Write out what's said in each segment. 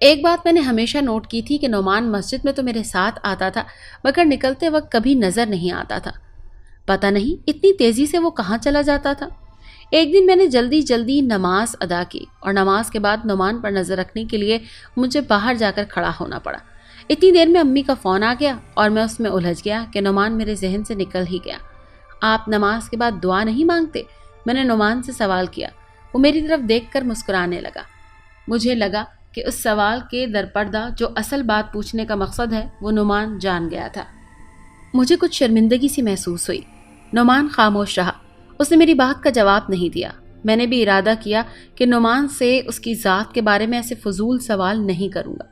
ایک بات میں نے ہمیشہ نوٹ کی تھی کہ نعمان مسجد میں تو میرے ساتھ آتا تھا مگر نکلتے وقت کبھی نظر نہیں آتا تھا. پتہ نہیں اتنی تیزی سے وہ کہاں چلا جاتا تھا. ایک دن میں نے جلدی جلدی نماز ادا کی اور نماز کے بعد نعمان پر نظر رکھنے کے لیے مجھے باہر جا کر کھڑا ہونا پڑا. اتنی دیر میں امی کا فون آ گیا اور میں اس میں الجھ گیا کہ نعمان میرے ذہن سے نکل ہی گیا. آپ نماز کے بعد دعا نہیں مانگتے؟ میں نے نعمان سے سوال کیا. وہ میری طرف دیکھ کر مسکرانے لگا. مجھے لگا کہ اس سوال کے درپردہ جو اصل بات پوچھنے کا مقصد ہے وہ نعمان جان گیا تھا. مجھے کچھ شرمندگی سی محسوس ہوئی. نعمان خاموش رہا. اس نے میری بات کا جواب نہیں دیا. میں نے بھی ارادہ کیا کہ نعمان سے اس کی ذات کے بارے میں ایسے فضول سوال نہیں کروں گا.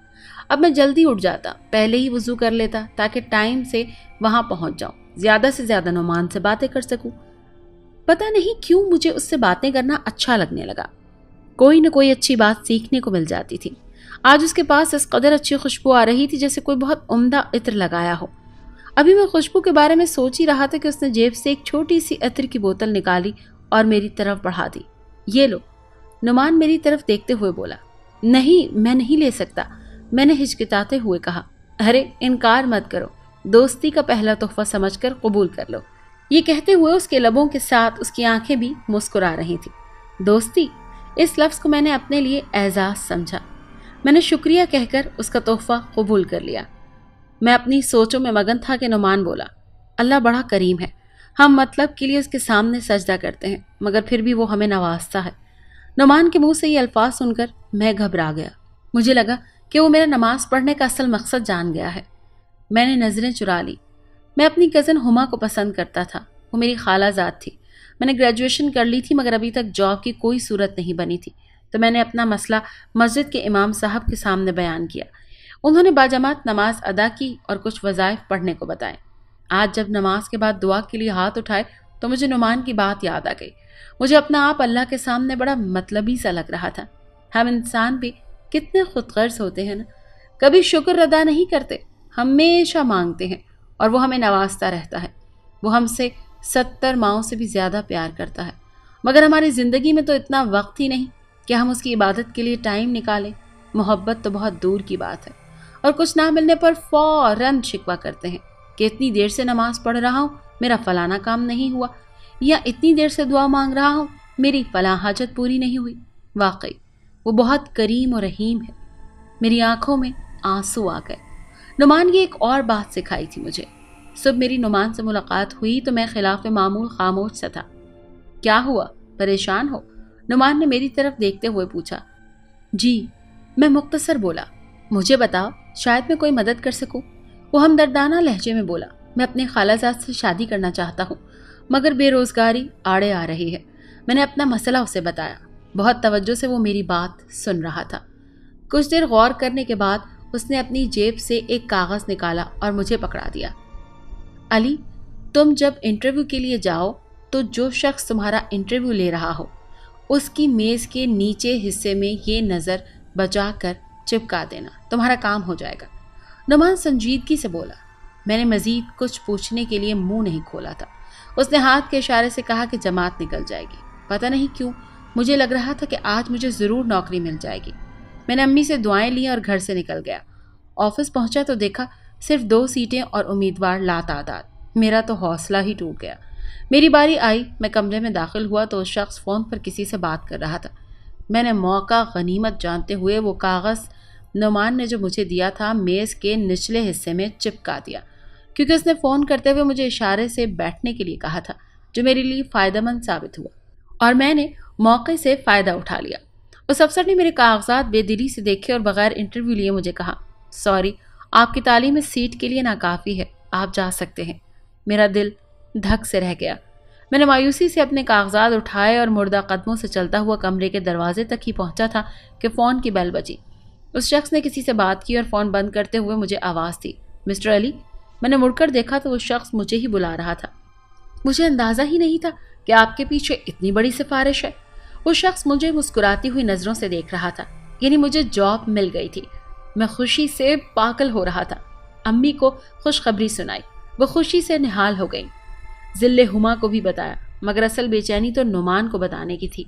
اب میں جلدی اٹھ جاتا, پہلے ہی وضو کر لیتا تاکہ ٹائم سے وہاں پہنچ جاؤں, زیادہ سے زیادہ نعمان سے باتیں کر سکوں. پتہ نہیں کیوں مجھے اس سے باتیں کرنا اچھا لگنے لگا. کوئی نہ کوئی اچھی بات سیکھنے کو مل جاتی تھی. آج اس کے پاس اس قدر اچھی خوشبو آ رہی تھی جیسے کوئی بہت عمدہ عطر لگایا ہو. ابھی میں خوشبو کے بارے میں سوچ ہی رہا تھا کہ اس نے جیب سے ایک چھوٹی سی عطر کی بوتل نکالی اور میری طرف بڑھا دی. یہ لو. نعمان میری طرف دیکھتے ہوئے بولا. نہیں, میں نہیں لے سکتا, میں نے ہچکچاتے ہوئے کہا. ارے انکار مت کرو, دوستی کا پہلا تحفہ سمجھ کر قبول کر لو. یہ کہتے ہوئے اس کے لبوں کے ساتھ اس کی آنکھیں بھی مسکرا رہی تھیں. دوستی, اس لفظ کو میں نے اپنے لیے اعزاز سمجھا. میں نے شکریہ کہہ کر اس کا تحفہ قبول کر لیا. میں اپنی سوچوں میں مگن تھا کہ نعمان بولا. اللہ بڑا کریم ہے, ہم مطلب کے لیے اس کے سامنے سجدہ کرتے ہیں مگر پھر بھی وہ ہمیں نوازتا ہے. نعمان کے منہ سے یہ الفاظ سن کر میں گھبرا گیا. مجھے لگا کہ وہ میرا نماز پڑھنے کا اصل مقصد جان گیا ہے. میں نے نظریں چرا لی. میں اپنی کزن ہما کو پسند کرتا تھا. وہ میری خالہ زاد تھی. میں نے گریجویشن کر لی تھی مگر ابھی تک جاب کی کوئی صورت نہیں بنی تھی, تو میں نے اپنا مسئلہ مسجد کے امام صاحب کے سامنے بیان کیا. انہوں نے باجماعت نماز ادا کی اور کچھ وظائف پڑھنے کو بتائے. آج جب نماز کے بعد دعا کے لیے ہاتھ اٹھائے تو مجھے نعمان کی بات یاد آ گئی. مجھے اپنا آپ اللہ کے سامنے بڑا مطلبی سا لگ رہا تھا. ہم انسان بھی کتنے خود غرض ہوتے ہیں نا, کبھی شکر ادا نہیں کرتے, ہمیشہ مانگتے ہیں اور وہ ہمیں نوازتا رہتا ہے. وہ ہم سے 70 ماؤں سے بھی زیادہ پیار کرتا ہے مگر ہماری زندگی میں تو اتنا وقت ہی نہیں کہ ہم اس کی عبادت کے لیے ٹائم نکالیں. محبت تو بہت دور کی بات ہے اور کچھ نہ ملنے پر فوراً شکوہ کرتے ہیں کہ اتنی دیر سے نماز پڑھ رہا ہوں, میرا فلانا کام نہیں ہوا, یا اتنی دیر سے دعا مانگ رہا ہوں, میری فلاں حاجت پوری نہیں ہوئی. واقعی وہ بہت کریم اور رحیم ہے. میری آنکھوں میں آنسو آ گئے. نعمان کی ایک اور بات سکھائی تھی مجھے. صبح میری نعمان سے ملاقات ہوئی تو میں خلاف معمول خاموش سا تھا. کیا ہوا, پریشان ہو؟ نعمان نے میری طرف دیکھتے ہوئے پوچھا. جی, میں مختصر بولا. مجھے بتاؤ, شاید میں کوئی مدد کر سکوں. وہ ہمدردانہ لہجے میں بولا. میں اپنے خالہ زاد سے شادی کرنا چاہتا ہوں مگر بے روزگاری آڑے آ رہی ہے. میں نے اپنا مسئلہ اسے بتایا. بہت توجہ سے وہ میری بات سن رہا تھا. کچھ دیر غور کرنے کے بعد اس نے اپنی جیب سے ایک کاغذ نکالا اور مجھے پکڑا دیا. علی, تم جب انٹرویو کے لیے جاؤ تو جو شخص تمہارا انٹرویو لے رہا ہو اس کی میز کے نیچے حصے میں یہ نظر بچا کر چپکا دینا, تمہارا کام ہو جائے گا. نعمان سنجیدگی سے بولا. میں نے مزید کچھ پوچھنے کے لیے منہ نہیں کھولا تھا. اس نے ہاتھ کے اشارے سے کہا کہ جماعت نکل جائے گی. پتہ نہیں کیوں مجھے لگ رہا تھا کہ آج مجھے ضرور نوکری مل جائے گی. میں نے امی سے دعائیں لی اور گھر سے نکل گیا. آفس پہنچا تو دیکھا صرف 2 سیٹیں اور امیدوار لاتعداد. میرا تو حوصلہ ہی ٹوٹ گیا. میری باری آئی. میں کمرے میں داخل ہوا تو اس شخص فون پر کسی سے بات کر رہا تھا. میں نے موقع غنیمت جانتے ہوئے وہ کاغذ نعمان نے جو مجھے دیا تھا میز کے نچلے حصے میں چپکا دیا, کیونکہ اس نے فون کرتے ہوئے مجھے اشارے سے بیٹھنے کے لیے کہا تھا, جو میرے لیے فائدہ مند ثابت ہوا اور میں نے موقع سے فائدہ اٹھا لیا. اس افسر نے میرے کاغذات بے دلی سے دیکھے اور بغیر انٹرویو لیے مجھے کہا, سوری, آپ کی تعلیم اس سیٹ کے لیے ناکافی ہے, آپ جا سکتے ہیں. میرا دل دھک سے رہ گیا. میں نے مایوسی سے اپنے کاغذات اٹھائے اور مردہ قدموں سے چلتا ہوا کمرے کے دروازے تک ہی پہنچا تھا کہ فون کی بیل بجی. اس شخص نے کسی سے بات کی اور فون بند کرتے ہوئے مجھے آواز دی. مسٹر علی. میں نے مڑ کر دیکھا تو وہ شخص مجھے ہی بلا رہا تھا. مجھے اندازہ ہی نہیں تھا کہ آپ کے پیچھے اتنی بڑی سفارش ہے. وہ شخص مجھے مسکراتی ہوئی نظروں سے دیکھ رہا تھا. یعنی مجھے جاب مل گئی تھی. میں خوشی سے پاگل ہو رہا تھا. امی کو خوشخبری سنائی. وہ خوشی سے نہال ہو گئیں. ذل ہما کو بھی بتایا مگر اصل بے چینی تو نعمان کو بتانے کی تھی.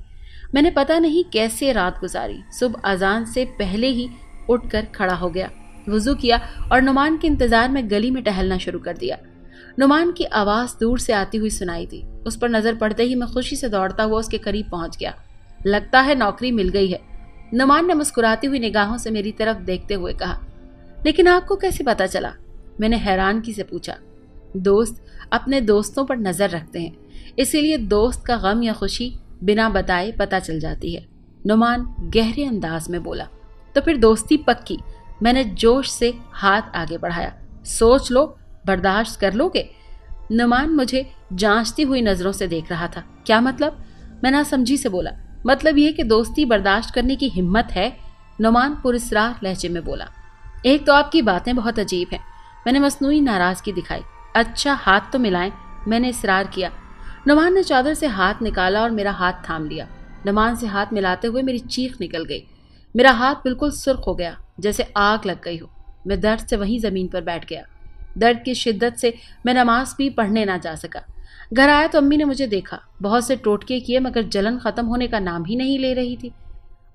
میں نے پتہ نہیں کیسے رات گزاری. صبح اذان سے پہلے ہی اٹھ کر کھڑا ہو گیا، وضو کیا اور نعمان کے انتظار میں گلی میں ٹہلنا شروع کر دیا۔ نعمان کی آواز دور سے آتی ہوئی سنائی تھی۔ اس پر نظر پڑتے ہی میں خوشی سے دوڑتا ہوا اس کے قریب پہنچ گیا۔ لگتا ہے نوکری مل گئی ہے، نعمان نے مسکراتی ہوئی نگاہوں سے میری طرف دیکھتے ہوئے کہا۔ لیکن آپ کو کیسے پتا چلا؟ میں نے حیرانگی سے پوچھا۔ دوست اپنے دوستوں پر نظر رکھتے ہیں، اسی لیے دوست کا غم یا خوشی بنا بتائے پتا چل جاتی ہے، نعمان گہرے انداز میں بولا۔ تو پھر دوستی پکی، میں نے جوش سے ہاتھ آگے بڑھایا۔ سوچ لو، برداشت کر لو گے؟ نعمان مجھے جانچتی ہوئی نظروں سے دیکھ رہا تھا۔ کیا مطلب؟ میں ناسمجھی سے بولا۔ مطلب یہ کہ دوستی برداشت کرنے کی ہمت ہے، نعمان پراسرار لہجے میں بولا۔ ایک تو آپ کی باتیں بہت عجیب ہیں، میں نے مصنوعی ناراضگی دکھائی۔ اچھا ہاتھ تو ملائیں، میں نے اصرار کیا۔ نعمان نے چادر سے ہاتھ نکالا اور میرا ہاتھ تھام لیا۔ نعمان سے ہاتھ ملاتے ہوئے میری چیخ نکل گئی۔ میرا ہاتھ بالکل سرخ ہو گیا، جیسے آگ لگ گئی ہو۔ میں درد سے وہیں زمین پر بیٹھ گیا۔ درد کی شدت سے میں نماز بھی پڑھنے نہ جا سکا۔ گھر آیا تو امی نے مجھے دیکھا، بہت سے ٹوٹکے کیے مگر جلن ختم ہونے کا نام ہی نہیں لے رہی تھی۔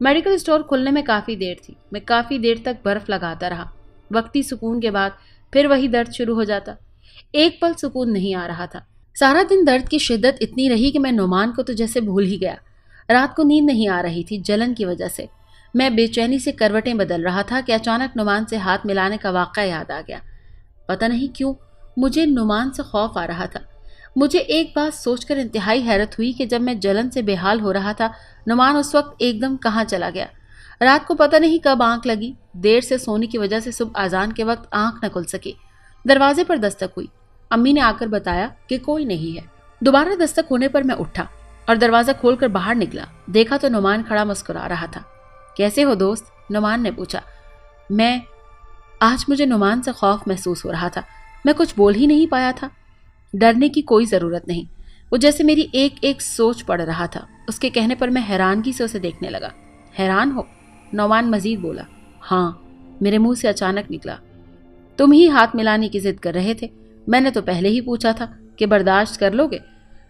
میڈیکل اسٹور کھلنے میں کافی دیر تھی، میں کافی دیر تک برف لگاتا رہا۔ وقتی سکون کے بعد پھر وہی درد شروع ہو جاتا۔ ایک پل سکون نہیں آ رہا تھا۔ سارا دن درد کی شدت اتنی رہی کہ میں نعمان کو تو جیسے بھول ہی گیا۔ رات کو نیند نہیں آ رہی تھی جلن کی وجہ سے۔ میں بے چینی سے کروٹیں بدل رہا تھا کہ اچانک نعمان سے ہاتھ ملانے کا واقعہ یاد آ گیا۔ پتہ نہیں کیوں مجھے نعمان سے خوف آ رہا تھا۔ مجھے ایک بات سوچ کر انتہائی حیرت ہوئی کہ جب میں جلن سے بے حال ہو رہا تھا، نعمان اس وقت ایک دم کہاں چلا گیا۔ رات کو پتہ نہیں کب آنکھ لگی، دیر سے سونے کی وجہ سے صبح اذان کے وقت آنکھ نہ کھل سکی۔ دروازے پر دستک ہوئی، امی نے آ کر بتایا کہ کوئی نہیں ہے۔ دوبارہ دستک ہونے پر میں اٹھا اور دروازہ کھول کر باہر نکلا۔ دیکھا تو نعمان کھڑا مسکرا رہا تھا۔ کیسے ہو دوست؟ نعمان نے پوچھا۔ آج مجھے نعمان سے خوف محسوس ہو رہا تھا، میں کچھ بول ہی نہیں پایا تھا۔ ڈرنے کی کوئی ضرورت نہیں، وہ جیسے میری ایک ایک سوچ پڑھ رہا تھا۔ اس کے کہنے پر میں حیرانگی سے اسے دیکھنے لگا۔ حیران ہو؟ نعمان مزید بولا۔ ہاں، میرے منہ سے اچانک نکلا۔ تم ہی ہاتھ ملانے کی ضد کر رہے تھے، میں نے تو پہلے ہی پوچھا تھا کہ برداشت کر لو گے،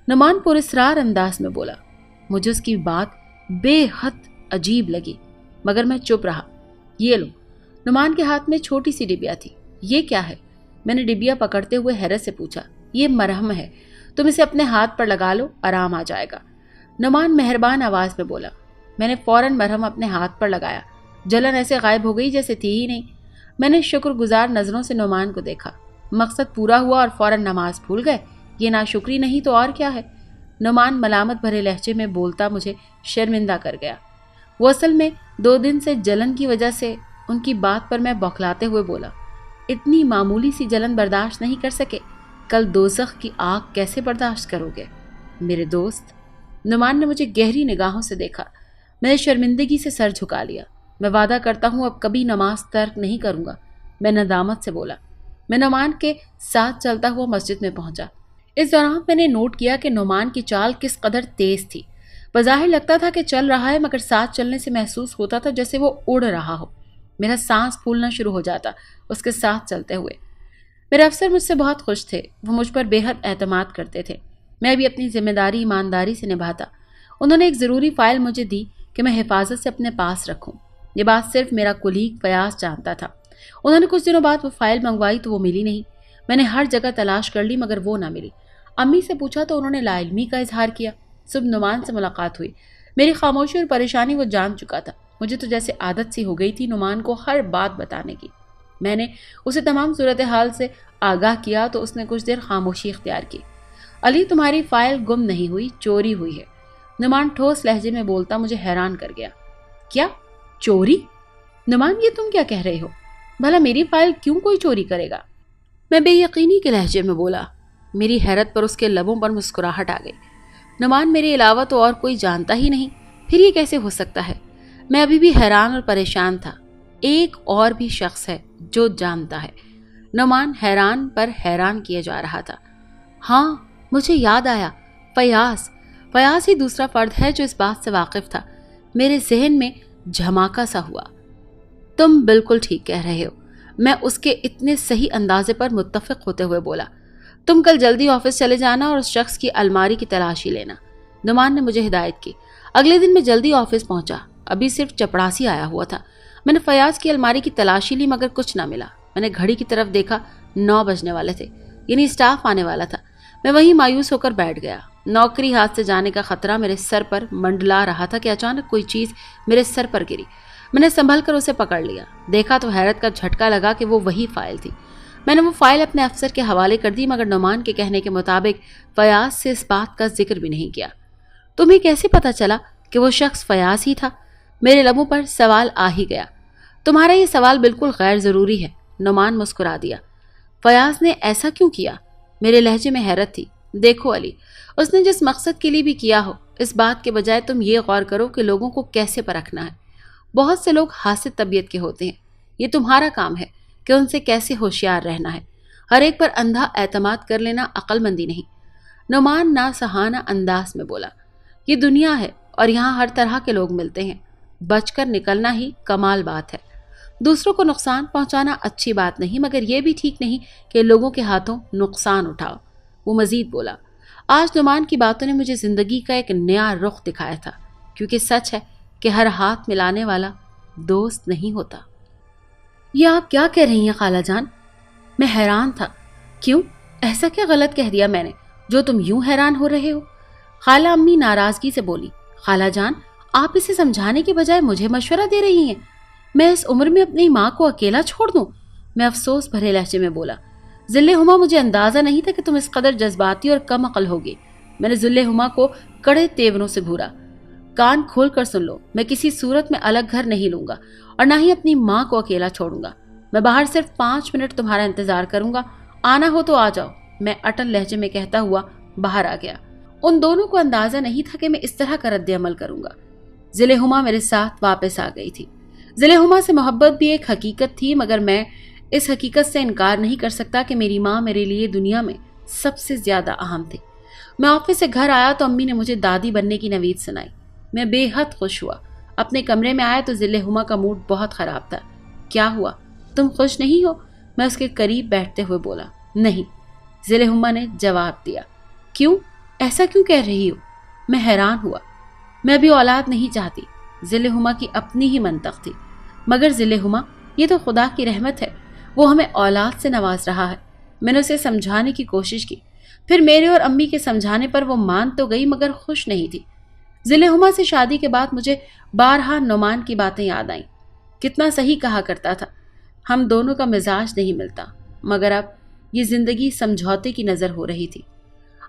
نعمان پراسرار انداز میں بولا۔ مجھے اس کی بات بے حد عجیب لگی مگر میں چپ رہا۔ یہ لو، نعمان کے ہاتھ میں چھوٹی سی ڈبیا تھی۔ یہ کیا ہے؟ میں نے ڈبیا پکڑتے ہوئے حیرت سے پوچھا۔ یہ مرہم ہے، تم اسے اپنے ہاتھ پر لگا لو، آرام آ جائے گا، نعمان مہربان آواز میں بولا۔ میں نے فوراً مرہم اپنے ہاتھ پر لگایا، جلن ایسے غائب ہو گئی جیسے تھی ہی نہیں۔ میں نے شکر گزار نظروں سے نعمان کو دیکھا۔ مقصد پورا ہوا اور فوراً نماز بھول گئے، یہ ناشکری نہیں تو اور کیا ہے؟ نعمان ملامت بھرے لہجے میں بولتا مجھے شرمندہ کر گیا۔ وہ اصل میں 2 دن سے جلن کی وجہ سے ان کی بات پر میں بوکھلاتے ہوئے بولا۔ اتنی معمولی سی جلن برداشت نہیں کر سکے، کل دوزخ کی آگ کیسے برداشت کرو گے میرے دوست؟ نعمان نے مجھے گہری نگاہوں سے دیکھا۔ میں نے شرمندگی سے سر جھکا لیا۔ میں وعدہ کرتا ہوں اب کبھی نماز ترک نہیں کروں گا، میں ندامت سے بولا۔ میں نعمان کے ساتھ چلتا ہوا مسجد میں پہنچا۔ اس دوران میں نے نوٹ کیا کہ نعمان کی چال کس قدر تیز تھی۔ بظاہر لگتا تھا کہ چل رہا ہے مگر ساتھ چلنے سے محسوس ہوتا تھا جیسے وہ اڑ رہا ہو۔ میرا سانس پھولنا شروع ہو جاتا اس کے ساتھ چلتے ہوئے۔ میرے افسر مجھ سے بہت خوش تھے، وہ مجھ پر بے حد اعتماد کرتے تھے۔ میں بھی اپنی ذمہ داری ایمانداری سے نبھاتا۔ انہوں نے ایک ضروری فائل مجھے دی کہ میں حفاظت سے اپنے پاس رکھوں۔ یہ بات صرف میرا کولیگ فیاض جانتا تھا۔ انہوں نے کچھ دنوں بعد وہ فائل منگوائی تو وہ ملی نہیں۔ میں نے ہر جگہ تلاش کر لی مگر وہ نہ ملی۔ امی سے پوچھا تو انہوں نے لا علمی کا اظہار کیا۔ صبح نعمان سے ملاقات ہوئی۔ میری خاموشی اور پریشانی وہ جان چکا تھا۔ مجھے تو جیسے عادت سی ہو گئی تھی نعمان کو ہر بات بتانے کی۔ میں نے اسے تمام صورتحال سے آگاہ کیا تو اس نے کچھ دیر خاموشی اختیار کی۔ علی، تمہاری فائل گم نہیں ہوئی، چوری ہوئی ہے، نعمان ٹھوس لہجے میں بولتا مجھے حیران کر گیا۔ کیا چوری؟ نعمان، یہ تم کیا کہہ رہے ہو؟ بھلا میری فائل کیوں کوئی چوری کرے گا؟ میں بے یقینی کے لہجے میں بولا۔ میری حیرت پر اس کے لبوں پر مسکراہٹ آ گئی۔ نعمان، میرے علاوہ تو اور کوئی جانتا ہی نہیں، پھر یہ کیسے ہو سکتا ہے؟ میں ابھی بھی حیران اور پریشان تھا۔ ایک اور بھی شخص ہے جو جانتا ہے۔ نعمان حیران پر حیران کیے جا رہا تھا۔ ہاں، مجھے یاد آیا، فیاض ہی دوسرا فرد ہے جو اس بات سے واقف تھا۔ میرے ذہن میں جھماکا سا ہوا۔ تم بالکل ٹھیک کہہ رہے ہو، میں اس کے اتنے صحیح اندازے پر متفق ہوتے ہوئے بولا۔ تم کل جلدی آفس چلے جانا اور اس شخص کی الماری کی تلاشی لینا، نعمان نے مجھے ہدایت کی۔ اگلے دن میں جلدی آفس پہنچا۔ ابھی صرف چپڑاسی آیا ہوا تھا۔ میں نے فیاض کی الماری کی تلاشی لی مگر کچھ نہ ملا۔ میں نے گھڑی کی طرف دیکھا، 9 بجنے والے تھے، یعنی اسٹاف آنے والا تھا۔ میں وہیں مایوس ہو کر بیٹھ گیا۔ نوکری ہاتھ سے جانے کا خطرہ میرے سر پر منڈلا رہا تھا کہ اچانک کوئی چیز میرے سر پر گری۔ میں نے سنبھل کر اسے پکڑ لیا، دیکھا تو حیرت کا جھٹکا لگا کہ وہ وہی فائل تھی۔ میں نے وہ فائل اپنے افسر کے حوالے کر دی مگر نعمان کے کہنے کے مطابق فیاض سے اس بات کا ذکر بھی نہیں کیا۔ تمہیں کیسے پتا چلا کہ وہ شخص فیاض ہی تھا؟ میرے لبوں پر سوال آ ہی گیا۔ تمہارا یہ سوال بالکل غیر ضروری ہے، نعمان مسکرا دیا۔ فیاض نے ایسا کیوں کیا؟ میرے لہجے میں حیرت تھی۔ دیکھو علی، اس نے جس مقصد کے لیے بھی کیا ہو، اس بات کے بجائے تم یہ غور کرو کہ لوگوں کو کیسے پرکھنا ہے۔ بہت سے لوگ حاسد طبیعت کے ہوتے ہیں، یہ تمہارا کام ہے کہ ان سے کیسے ہوشیار رہنا ہے۔ ہر ایک پر اندھا اعتماد کر لینا عقل مندی نہیں۔ نعمان ناصحانہ انداز میں بولا، یہ دنیا ہے اور یہاں ہر طرح کے لوگ ملتے ہیں، بچ کر نکلنا ہی کمال بات ہے۔ دوسروں کو نقصان پہنچانا اچھی بات نہیں مگر یہ بھی ٹھیک نہیں کہ لوگوں کے ہاتھوں نقصان اٹھاؤ۔ وہ مزید بولا، آج نعمان کی باتوں نے مجھے زندگی کا ایک نیا رخ دکھایا تھا، کیونکہ سچ ہے کہ ہر ہاتھ ملانے والا دوست نہیں ہوتا۔ یہ آپ کیا کہہ رہی ہیں خالہ جان؟ میں حیران تھا۔ کیوں؟ ایسا کیا غلط کہہ دیا میں نے جو تم یوں حیران ہو رہے ہو؟ خالہ امی ناراضگی سے بولی، خالہ جان آپ اسے سمجھانے کے بجائے مجھے مشورہ دے رہی ہیں؟ میں اس عمر میں اپنی ماں کو اکیلا چھوڑ دوں؟ میں افسوس بھرے لہجے میں بولا، ذل ہما مجھے اندازہ نہیں تھا کہ تم اس قدر جذباتی اور کم عقل ہوگی۔ میں نے ذل ہما کو کڑے تیوروں سے گھورا، کان کھول کر سن لو، میں کسی صورت میں الگ گھر نہیں لوں گا اور نہ ہی اپنی ماں کو اکیلا چھوڑوں گا۔ میں باہر صرف 5 منٹ تمہارا انتظار کروں گا، آنا ہو تو آ جاؤ، میں اٹل لہجے میں کہتا ہوا باہر آ گیا۔ ان دونوں کو اندازہ نہیں تھا کہ میں اس طرح کا رد عمل کروں گا۔ ذل ہما میرے ساتھ واپس آ گئی تھی۔ ذل ہما سے محبت بھی ایک حقیقت تھی مگر میں اس حقیقت سے انکار نہیں کر سکتا کہ میری ماں میرے لیے دنیا میں سب سے زیادہ اہم تھی۔ میں آفس سے گھر آیا تو امی نے مجھے دادی بننے کی نوید سنائی۔ میں بے حد خوش ہوا۔ اپنے کمرے میں آیا تو ذل ہما کا موڈ بہت خراب تھا۔ کیا ہوا؟ تم خوش نہیں ہو؟ میں اس کے قریب بیٹھتے ہوئے بولا۔ نہیں، ذل ہما نے جواب دیا۔ کیوں؟ ایسا کیوں کہہ رہی ہو؟ میں حیران ہوا۔ میں ابھی اولاد نہیں چاہتی۔ ذل ہما کی اپنی ہی منطق تھی۔ مگر ذل ہما، یہ تو خدا کی رحمت ہے، وہ ہمیں اولاد سے نواز رہا ہے۔ میں نے اسے سمجھانے کی کوشش کی، پھر میرے اور امی کے سمجھانے پر وہ مان تو گئی مگر خوش نہیں تھی۔ ذل ہما سے شادی کے بعد مجھے بارہا نعمان کی باتیں یاد آئیں۔ کتنا صحیح کہا کرتا تھا، ہم دونوں کا مزاج نہیں ملتا، مگر اب یہ زندگی سمجھوتے کی نظر ہو رہی تھی۔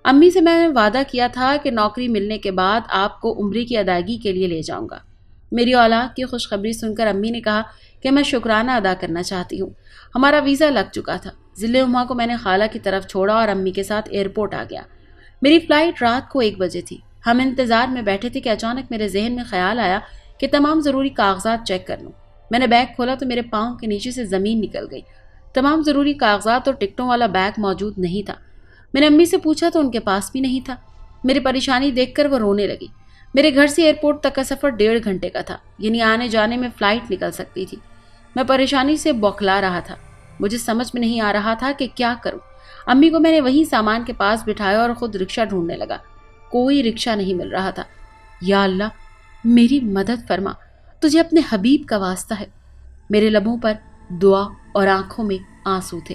امی سے میں نے وعدہ کیا تھا کہ نوکری ملنے کے بعد آپ کو عمرے کی ادائیگی کے لیے لے جاؤں گا۔ میری اولاد کی خوشخبری سن کر امی نے کہا کہ میں شکرانہ ادا کرنا چاہتی ہوں۔ ہمارا ویزا لگ چکا تھا۔ ذل ہما کو میں نے خالہ کی طرف چھوڑا اور امی کے ساتھ ایئرپورٹ آ گیا۔ میری فلائٹ رات کو 1 بجے تھی۔ ہم انتظار میں بیٹھے تھے کہ اچانک میرے ذہن میں خیال آیا کہ تمام ضروری کاغذات چیک کر لوں۔ میں نے بیگ کھولا تو میرے پاؤں کے نیچے سے زمین نکل گئی۔ تمام ضروری کاغذات اور ٹکٹوں والا بیگ موجود نہیں تھا۔ میں نے امی سے پوچھا تو ان کے پاس بھی نہیں تھا۔ میری پریشانی دیکھ کر وہ رونے لگی۔ میرے گھر سے ایئرپورٹ تک کا سفر 1.5 گھنٹے کا تھا، یعنی آنے جانے میں فلائٹ نکل سکتی تھی۔ میں پریشانی سے بوکھلا رہا تھا۔ مجھے سمجھ میں نہیں آ رہا تھا کہ کیا کروں۔ امی کو میں نے وہیں سامان کے پاس بٹھایا اور خود رکشہ ڈھونڈنے لگا۔ کوئی رکشہ نہیں مل رہا تھا۔ یا اللہ میری مدد فرما، تجھے اپنے حبیب کا واسطہ ہے۔ میرے لبوں پر دعا اور آنکھوں میں آنسو تھے۔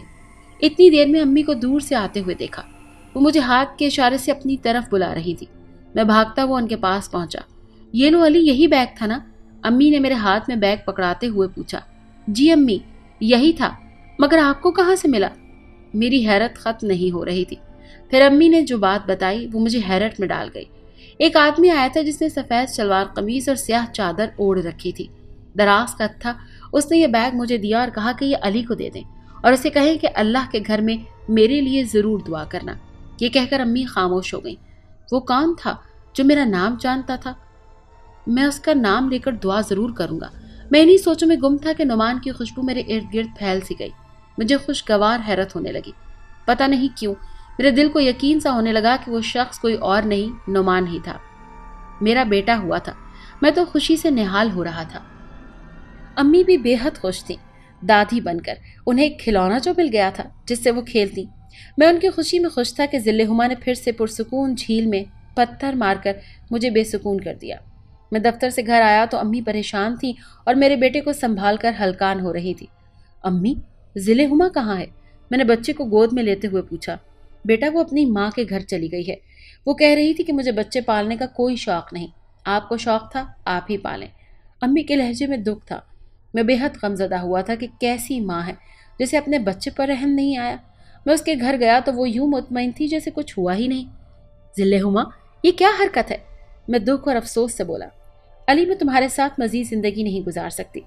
اتنی دیر میں امی کو دور سے آتے ہوئے دیکھا۔ وہ مجھے ہاتھ کے اشارے سے اپنی طرف بلا رہی تھی۔ میں بھاگتا ہوا ان کے پاس پہنچا۔ یہ لو علی، یہی بیگ تھا نا؟ امی نے میرے ہاتھ میں بیگ پکڑاتے ہوئے پوچھا۔ جی امی، یہی تھا، مگر آپ کو کہاں سے ملا؟ میری حیرت ختم نہیں ہو رہی تھی۔ پھر امی نے جو بات بتائی وہ مجھے حیرت میں ڈال گئی۔ ایک آدمی آیا تھا جس نے سفید شلوار قمیض اور سیاہ چادر اوڑھ رکھی تھی، دراز قد تھا۔ اس نے یہ بیگ مجھے دیا اور کہا کہ یہ علی کو دے دیں اور اسے کہیں کہ اللہ کے گھر میں میرے لیے ضرور دعا کرنا۔ یہ کہہ کر امی خاموش ہو گئیں۔ وہ کون تھا جو میرا نام جانتا تھا؟ میں اس کا نام لے کر دعا ضرور کروں گا۔ میں انہی سوچوں میں گم تھا کہ نعمان کی خوشبو میرے ارد گرد پھیل سی گئی۔ مجھے خوشگوار حیرت ہونے لگی۔ پتہ نہیں کیوں میرے دل کو یقین سا ہونے لگا کہ وہ شخص کوئی اور نہیں، نعمان ہی تھا۔ میرا بیٹا ہوا تھا۔ میں تو خوشی سے نہال ہو رہا تھا۔ امی بھی بے حد خوش تھیں، دادی بن کر۔ انہیں ایک کھلونا جو مل گیا تھا جس سے وہ کھیلتی۔ میں ان کی خوشی میں خوش تھا کہ ذل ہما نے پھر سے پرسکون جھیل میں پتھر مار کر مجھے بے سکون کر دیا۔ میں دفتر سے گھر آیا تو امی پریشان تھیں اور میرے بیٹے کو سنبھال کر ہلکان ہو رہی تھی۔ امی، ذل ہما کہاں ہے؟ میں نے بچے کو گود میں لیتے ہوئے پوچھا۔ بیٹا، وہ اپنی ماں کے گھر چلی گئی ہے۔ وہ کہہ رہی تھی کہ مجھے بچے پالنے کا کوئی شوق نہیں، آپ کو شوق تھا، آپ ہی پالیں۔ امی کے لہجے میں دکھ تھا۔ میں بے حد غمزدہ ہوا تھا کہ کیسی ماں ہے جسے اپنے بچے پر رحم نہیں آیا۔ میں اس کے گھر گیا تو وہ یوں مطمئن تھی جیسے کچھ ہوا ہی نہیں۔ ذل ہما، یہ کیا حرکت ہے؟ میں دکھ اور افسوس سے بولا۔ علی، میں تمہارے ساتھ مزید زندگی نہیں گزار سکتی۔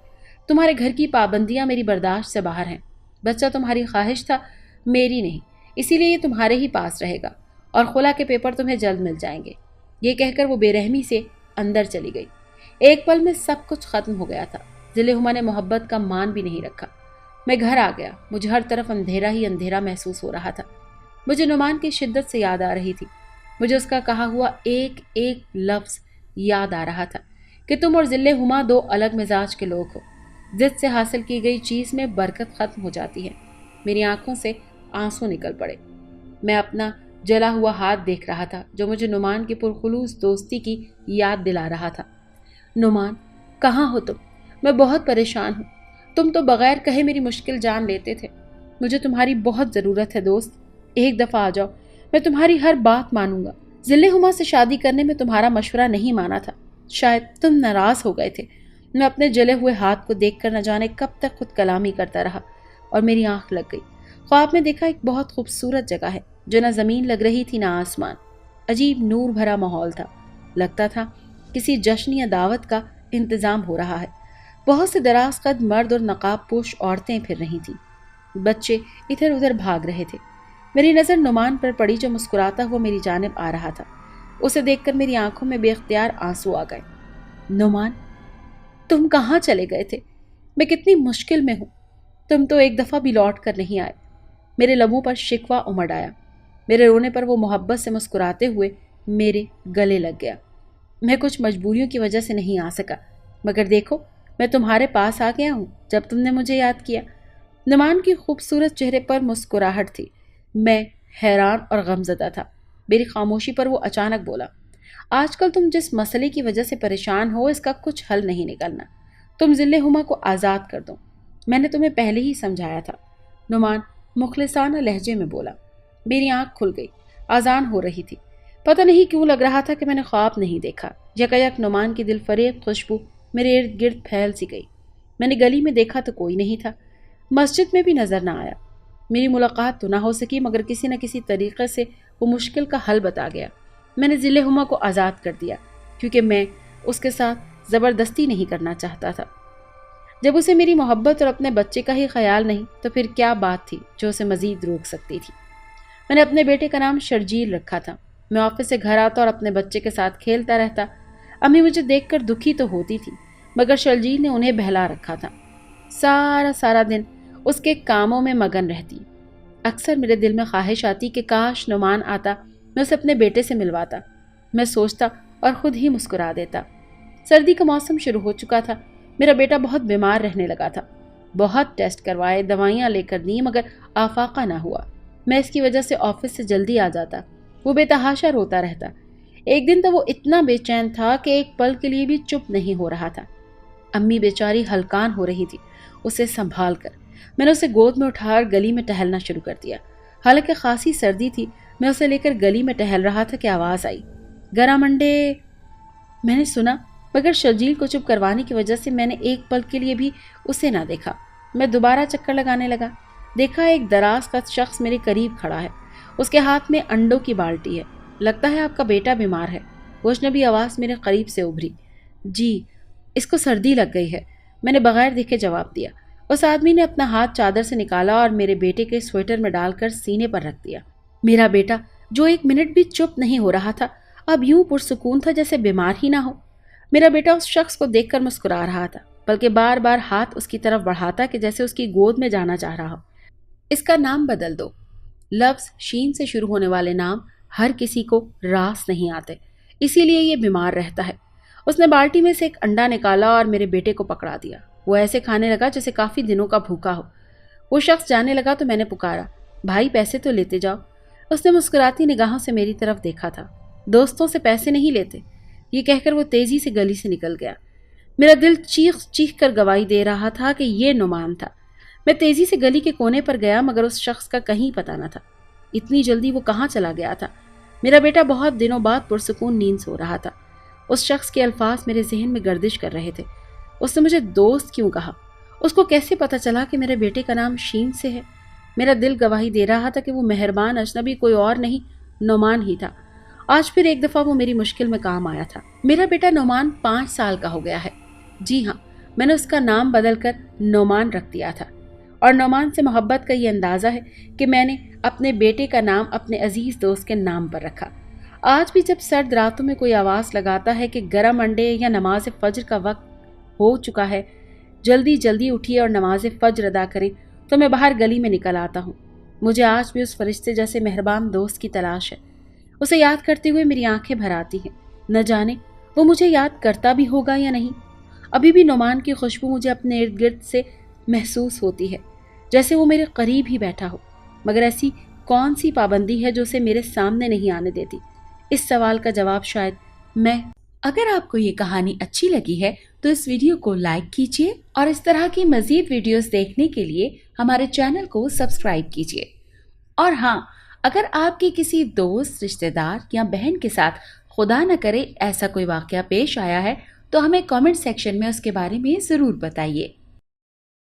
تمہارے گھر کی پابندیاں میری برداشت سے باہر ہیں۔ بچہ تمہاری خواہش تھا، میری نہیں، اسی لیے یہ تمہارے ہی پاس رہے گا اور خلا کے پیپر تمہیں جلد مل جائیں گے۔ یہ کہہ کر وہ بے رحمی سے اندر چلی گئی۔ ایک پل میں سب کچھ ختم ہو گیا تھا۔ ذل ہما نے محبت کا مان بھی نہیں رکھا۔ میں گھر آ گیا۔ مجھے ہر طرف اندھیرا ہی اندھیرا محسوس ہو رہا تھا۔ مجھے نعمان کی شدت سے یاد آ رہی تھی۔ مجھے اس کا کہا ہوا ایک ایک لفظ یاد آ رہا تھا کہ تم اور ذل ہما دو الگ مزاج کے لوگ ہو۔ ضد سے حاصل کی گئی چیز میں برکت ختم ہو جاتی ہے۔ میری آنکھوں سے آنسو نکل پڑے۔ میں اپنا جلا ہوا ہاتھ دیکھ رہا تھا جو مجھے نعمان کی پرخلوص دوستی کی یاد دلا رہا تھا۔ نعمان، کہاں ہو تم؟ میں بہت پریشان ہوں۔ تم تو بغیر کہے میری مشکل جان لیتے تھے۔ مجھے تمہاری بہت ضرورت ہے دوست۔ ایک دفعہ آ جاؤ، میں تمہاری ہر بات مانوں گا۔ ذل ہما سے شادی کرنے میں تمہارا مشورہ نہیں مانا تھا۔ شاید تم ناراض ہو گئے تھے۔ میں اپنے جلے ہوئے ہاتھ کو دیکھ کر نہ جانے کب تک خود کلامی کرتا رہا اور میری آنکھ لگ گئی۔ خواب میں دیکھا ایک بہت خوبصورت جگہ ہے جو نہ زمین لگ رہی تھی نہ آسمان۔ عجیب نور بھرا ماحول تھا۔ لگتا تھا کسی جشن یا دعوت کا انتظام ہو رہا ہے۔ بہت سے دراز قد مرد اور نقاب پوش عورتیں پھر رہی تھیں۔ بچے ادھر ادھر بھاگ رہے تھے۔ میری نظر نعمان پر پڑی جو مسکراتا ہوا میری جانب آ رہا تھا۔ اسے دیکھ کر میری آنکھوں میں بے اختیار آنسو آ گئے۔ نعمان، تم کہاں چلے گئے تھے؟ میں کتنی مشکل میں ہوں۔ تم تو ایک دفعہ بھی لوٹ کر نہیں آئے۔ میرے لبوں پر شکوہ امڑ آیا۔ میرے رونے پر وہ محبت سے مسکراتے ہوئے میرے گلے لگ گیا۔ میں کچھ مجبوریوں کی وجہ سے نہیں آ سکا، مگر دیکھو میں تمہارے پاس آ گیا ہوں جب تم نے مجھے یاد کیا۔ نعمان کی خوبصورت چہرے پر مسکراہٹ تھی۔ میں حیران اور غمزدہ تھا۔ میری خاموشی پر وہ اچانک بولا، آج کل تم جس مسئلے کی وجہ سے پریشان ہو اس کا کچھ حل نہیں نکلنا۔ تم ذل ہما کو آزاد کر دو۔ میں نے تمہیں پہلے ہی سمجھایا تھا۔ نعمان مخلصانہ لہجے میں بولا۔ میری آنکھ کھل گئی۔ اذان ہو رہی تھی۔ پتہ نہیں کیوں لگ رہا تھا کہ میں نے خواب نہیں دیکھا۔ یکایک نعمان کی دل فریب خوشبو میرے ارد گرد پھیل سی گئی۔ میں نے گلی میں دیکھا تو کوئی نہیں تھا۔ مسجد میں بھی نظر نہ آیا۔ میری ملاقات تو نہ ہو سکی مگر کسی نہ کسی طریقے سے وہ مشکل کا حل بتا گیا۔ میں نے ذل ہما کو آزاد کر دیا کیونکہ میں اس کے ساتھ زبردستی نہیں کرنا چاہتا تھا۔ جب اسے میری محبت اور اپنے بچے کا ہی خیال نہیں تو پھر کیا بات تھی جو اسے مزید روک سکتی تھی۔ میں نے اپنے بیٹے کا نام شرجیل رکھا تھا۔ میں آفس سے گھر آتا اور اپنے بچے کے ساتھ کھیلتا رہتا۔ امی مجھے دیکھ کر دکھی تو ہوتی تھی مگر شرجیل نے انہیں بہلا رکھا تھا۔ سارا دن اس کے کاموں میں مگن رہتی۔ اکثر میرے دل میں خواہش آتی کہ کاش نعمان آتا، میں اسے اپنے بیٹے سے ملواتا۔ میں سوچتا اور خود ہی مسکرا دیتا۔ سردی کا موسم شروع ہو چکا تھا۔ میرا بیٹا بہت بیمار رہنے لگا تھا۔ بہت ٹیسٹ کروائے، دوائیاں لے کر دیں مگر آفاقہ نہ ہوا۔ میں اس کی وجہ سے آفس سے جلدی آ جاتا۔ وہ بے تحاشا روتا رہتا۔ ایک دن تو وہ اتنا بے چین تھا کہ ایک پل کے لیے بھی چپ نہیں ہو رہا تھا۔ امی بیچاری ہلکان ہو رہی تھی اسے سنبھال کر۔ میں نے اسے گود میں اٹھا کر گلی میں ٹہلنا شروع کر دیا۔ حالانکہ خاصی سردی تھی، میں اسے لے کر گلی میں ٹہل رہا تھا کہ آواز آئی، گرا منڈے۔ میں نے سنا مگر شرجیل کو چپ کروانے کی وجہ سے میں نے ایک پل کے لیے بھی اسے نہ دیکھا۔ میں دوبارہ چکر لگانے لگا۔ دیکھا ایک دراز قد شخص میرے قریب کھڑا ہے۔ اس کے ہاتھ میں انڈوں کی بالٹی ہے۔ لگتا ہے آپ کا بیٹا بیمار ہے۔ وہ اجنبی آواز میرے قریب سے ابھری۔ جی، اس کو سردی لگ گئی ہے، میں نے بغیر دیکھے جواب دیا۔ اس آدمی نے اپنا ہاتھ چادر سے نکالا اور میرے بیٹے کے سویٹر میں ڈال کر سینے پر رکھ دیا۔ میرا بیٹا جو ایک منٹ بھی چپ نہیں ہو رہا تھا اب یوں پرسکون تھا جیسے بیمار ہی نہ ہو۔ میرا بیٹا اس شخص کو دیکھ کر مسکرا رہا تھا بلکہ بار بار ہاتھ اس کی طرف بڑھاتا کہ جیسے اس کی گود میں جانا چاہ رہا ہو۔ اس کا نام بدل دو۔ لفظ شین سے شروع ہونے والے نام ہر کسی کو راس نہیں آتے، اسی لیے یہ بیمار رہتا ہے۔ اس نے بالٹی میں سے ایک انڈا نکالا اور میرے بیٹے کو پکڑا دیا۔ وہ ایسے کھانے لگا جیسے کافی دنوں کا بھوکا ہو۔ وہ شخص جانے لگا تو میں نے پکارا، بھائی پیسے تو لیتے جاؤ۔ اس نے مسکراتی نگاہوں سے میری طرف دیکھا تھا۔ دوستوں سے پیسے نہیں لیتے، یہ کہہ کر وہ تیزی سے گلی سے نکل گیا۔ میرا دل چیخ چیخ کر گواہی دے رہا تھا کہ یہ نعمان تھا۔ میں تیزی سے گلی کے کونے پر گیا مگر اس شخص کا کہیں پتہ نہ تھا۔ اتنی جلدی وہ کہاں چلا گیا تھا؟ میرا بیٹا بہت دنوں بعد پرسکون نیند سو رہا تھا۔ اس شخص کے الفاظ میرے ذہن میں گردش کر رہے تھے۔ اس نے مجھے دوست کیوں کہا؟ اس کو کیسے پتہ چلا کہ میرے بیٹے کا نام شین سے ہے؟ میرا دل گواہی دے رہا تھا کہ وہ مہربان اجنبی کوئی اور نہیں، نعمان ہی تھا۔ آج پھر ایک دفعہ وہ میری مشکل میں کام آیا تھا۔ میرا بیٹا نعمان 5 سال کا ہو گیا ہے۔ جی ہاں، میں نے اس کا نام بدل کر نعمان رکھ دیا تھا، اور نعمان سے محبت کا یہ اندازہ ہے کہ میں نے اپنے بیٹے کا نام اپنے عزیز دوست کے نام پر رکھا۔ آج بھی جب سرد راتوں میں کوئی آواز لگاتا ہے کہ گرم انڈے یا نماز فجر کا وقت ہو چکا ہے، جلدی جلدی اٹھیے اور نماز فجر ادا کریں، تو میں باہر گلی میں نکل آتا ہوں۔ مجھے آج بھی اس فرشتے جیسے مہربان دوست کی تلاش ہے۔ اسے یاد کرتے ہوئے میری آنکھیں بھر آتی ہیں۔ نہ جانے وہ مجھے یاد کرتا بھی ہوگا یا نہیں۔ ابھی بھی نعمان کی خوشبو مجھے اپنے ارد گرد سے محسوس ہوتی ہے، جیسے وہ میرے قریب ہی بیٹھا ہو۔ مگر ایسی کون سی پابندی ہے جو اسے میرے سامنے نہیں آنے دیتی؟ اس سوال کا جواب شاید میں۔ اگر آپ کو یہ کہانی اچھی لگی ہے تو اس ویڈیو کو لائک کیجیے، اور اس طرح کی مزید ویڈیوز دیکھنے کے لیے ہمارے چینل کو سبسکرائب کیجیے۔ اور ہاں، اگر آپ کے کسی دوست، رشتہ دار یا بہن کے ساتھ خدا نہ کرے ایسا کوئی واقعہ پیش آیا ہے تو ہمیں کامنٹ سیکشن میں اس کے بارے میں ضرور بتائیے۔